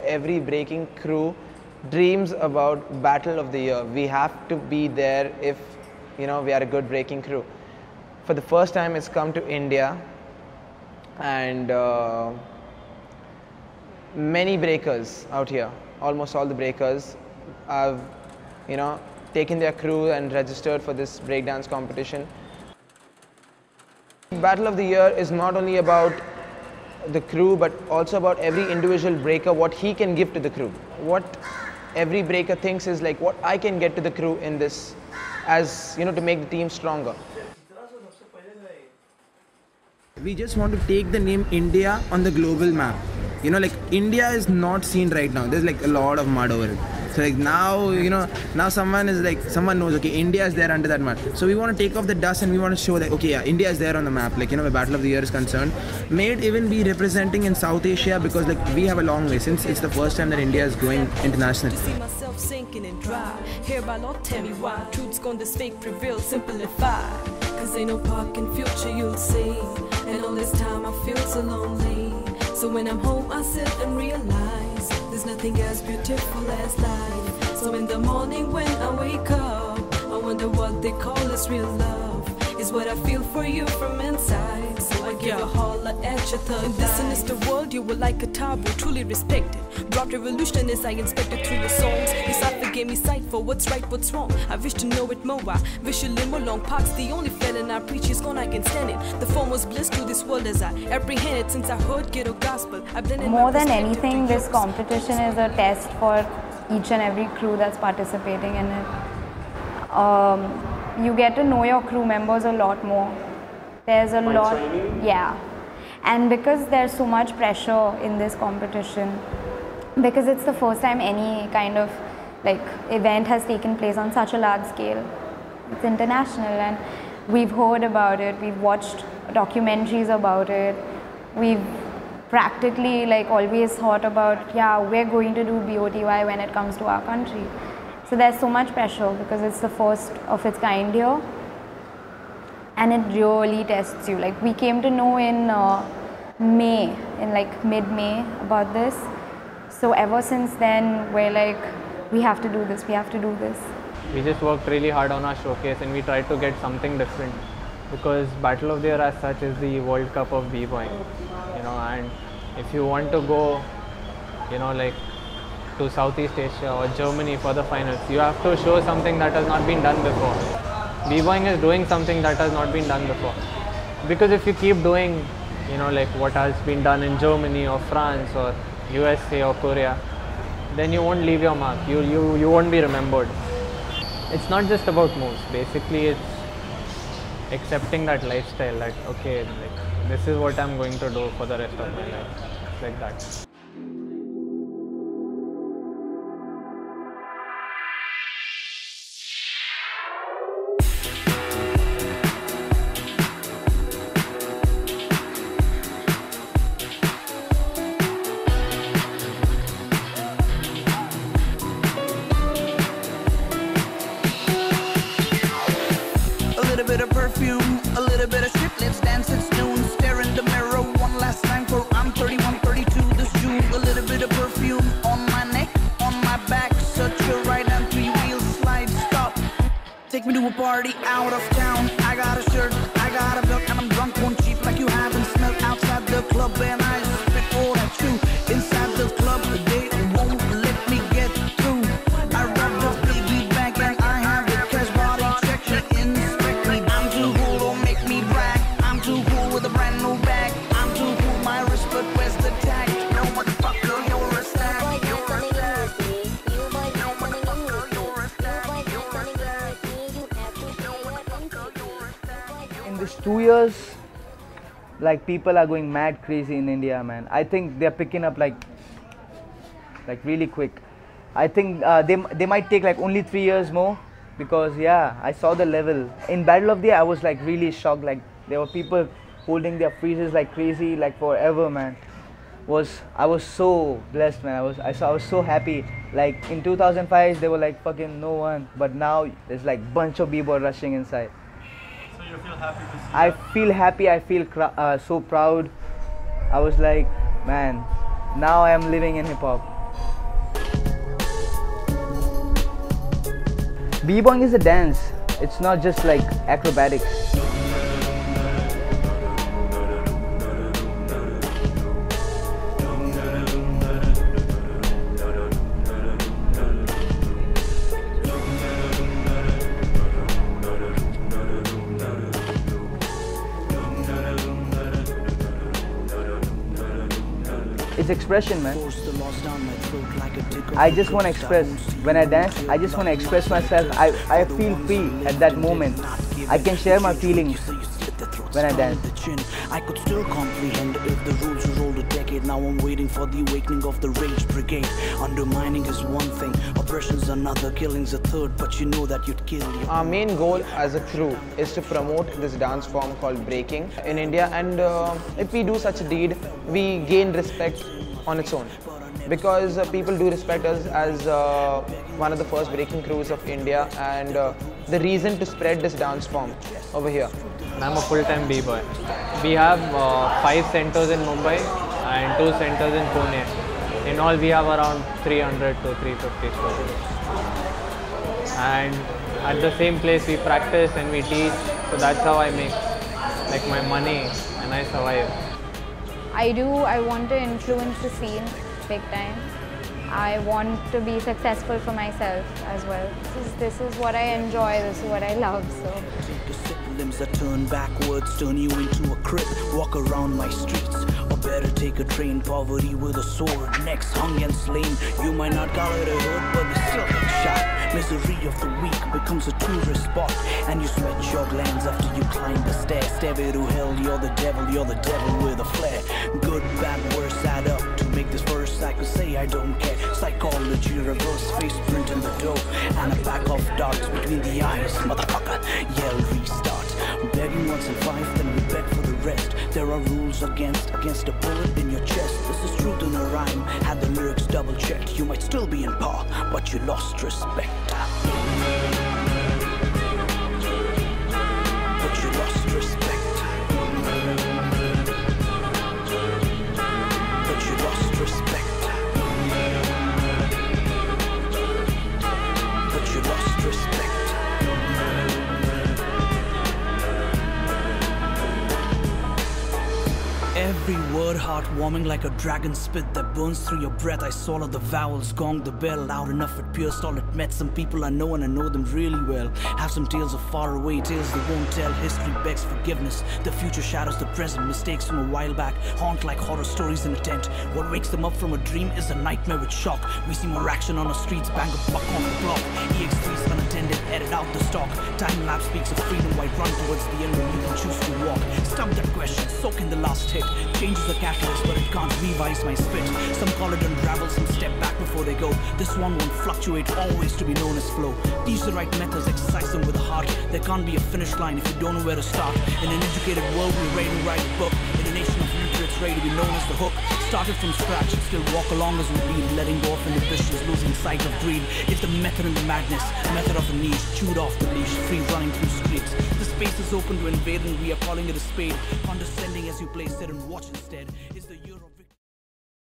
Every breaking crew dreams about Battle of the Year. We have to be there if we are a good breaking crew. For the first time, it's come to India, and many breakers out here, almost all the breakers, have taken their crew and registered for this breakdance competition. Battle of the Year is not only about the crew but also about every individual breaker, what he can give to the crew. What every breaker thinks is like, what I can get to the crew in this, as to make the team stronger. We just want to take the name India on the global map. Like India is not seen right now. There's like a lot of mud over it. So like now, now someone knows, okay, India is there under that map. So we want to take off the dust and we want to show that, okay, yeah, India is there on the map. Like, where Battle of the Year is concerned. May it even be representing in South Asia, because like we have a long way, since it's the first time that India is going international. See myself sinking and dry. Here by law, tell me why. Truth's gone, this fake prevail, simplify. Cause ain't no park in future, you'll see. And all this time I feel so lonely. So when I'm home I sit and realize there's nothing as beautiful as life. So in the morning when I wake up, I wonder what they call this real love. Is what I feel for you from inside. So I give a holler at your thug. This sinister world, you were like a taboo, truly respected. Brought revolution as I inspected through your songs. Your cipher gave me sight for what's right, what's wrong. I wish to know it more. I wish you live more long. Parks, the only felon I preach is gone, I can stand it. The form was bliss to this world as I apprehend it. Since I heard ghetto gospel, I've been in more than anything, this competition is a test for each and every crew that's participating in it. You get to know your crew members a lot more. There's a lot, yeah. And because there's so much pressure in this competition, because it's the first time any kind of like event has taken place on such a large scale. It's international, and we've heard about it, we've watched documentaries about it, we've practically like always thought about, yeah, we're going to do BOTY when it comes to our country. So there's so much pressure because it's the first of its kind here, and it really tests you. Like we came to know in May, in like mid-May about this. So ever since then, we're like, we have to do this, we have to do this. We just worked really hard on our showcase and we tried to get something different, because Battle of the Year as such is the World Cup of b-boying, and if you want to go, like to Southeast Asia or Germany for the finals, you have to show something that has not been done before. B-boying is doing something that has not been done before, because if you keep doing, like what has been done in Germany or France or USA or Korea, then you won't leave your mark, you won't be remembered. It's not just about moves, basically it's accepting that lifestyle, that okay, like this is what I'm going to do for the rest of my life, like that. A little bit of strip, let's dance, it's noon. Stare in the mirror one last time for I'm 31, 32 this June. A little bit of perfume on my neck, on my back. Such a ride and three-wheel slide, stop. Take me to a party out of town. I got a shirt, I got a belt, and I'm drunk on cheap like you haven't smelled outside the club. And I spit all that you inside the club. They won't let me get through. I wrapped up baby bag and I have the cash body check. Inspect me, I'm too cool, don't make me brag. I'm too cool with a brand new bag. I'm too cool, my wrist, but where's the tag? No motherfucker, you're a stag. You're a stag. No motherfucker, you're a stag. You're a stag. No motherfucker, you're a stag. In these 2 years, like people are going mad crazy in India, man. I think they're picking up like really quick. I think they might take like only 3 years more because yeah, I saw the level. In Battle of the Year, I was like really shocked. Like there were people holding their freezes like crazy, like forever, man. I was so blessed, man. I was so happy. Like in 2005, there were like fucking no one, but now there's like bunch of b-boy rushing inside. So you feel happy to see I that? feel happy. I feel so proud. I was like, man, now I am living in hip hop. B-boying is a dance. It's not just like acrobatics. It's expression, man. I just want to express. When I dance, I just want to express myself. I feel free at that moment. I can share my feelings when I dance. I could still comprehend if the rules were rolled a decade. Now I'm waiting for the awakening of the rage brigade. Undermining is one thing, oppression's another, killing's a third, but you know that you'd kill you. Our main goal as a crew is to promote this dance form called breaking in India, and if we do such a deed, we gain respect on its own, because people do respect us as one of the first breaking crews of India, and the reason to spread this dance form over here. I'm a full-time b-boy. We have 5 centers in Mumbai and 2 centers in Pune. In all, we have around 300 to 350 students. And at the same place, we practice and we teach. So that's how I make like my money and I survive. I want to influence the scene big time. I want to be successful for myself as well. This is what I enjoy, this is what I love. So. Take a sip, limbs that turn backwards, turn you into a crip. Walk around my streets, or better take a train. Poverty with a sword, necks hung and slain. You might not call it a hood, but they still get shot. Misery of the weak becomes a tourist spot, and you sweat your glands after you climb the stairs. Stairway to hell, you're the devil with a flare. Good, bad, worse add up to make this verse. I could say I don't care. Psychology, reverse face print in the dough, and a pack of darts between the eyes. Motherfucker, yell restart. Begging once in 5, then we beg for the rest. There are rules against a bullet in your chest. This is truth in a rhyme. Had the lyrics double checked, you might still be in power, but you lost respect. But you lost respect. But you lost respect. But you lost respect. Every word heartwarming like a dragon spit that burns through your breath. I swallow the vowels, gong the bell loud enough it pierced all it met. Some people I know and I know them really well. Have some tales of far away, tales they won't tell. History begs forgiveness. The future shadows the present. Mistakes from a while back haunt like horror stories in a tent. What wakes them up from a dream is a nightmare with shock. We see more action on the streets, bang a buck on the block. EX3's unattended, edit out the stock. Time lapse speaks of freedom, white run towards the end when you can choose to walk. Stump that question, soak in the last hit. Change is a catalyst, but it can't revise my spit. Some call it unravel, some step back before they go. This one won't fluctuate, always to be known as flow. Teach the right methods, exercise them with a heart. There can't be a finish line if you don't know where to start. In an educated world, we're ready to write a book. In a nation of literates, ready to be known as the hook. Started from scratch, still walk along as we lead. Letting go of inhibitions, losing sight of greed. It's the method in the madness, method of the niche. Chewed off the leash, free running through streets. The space is open to invade and we are calling it a spade. Condescending as you play, sit and watch instead. Is the year of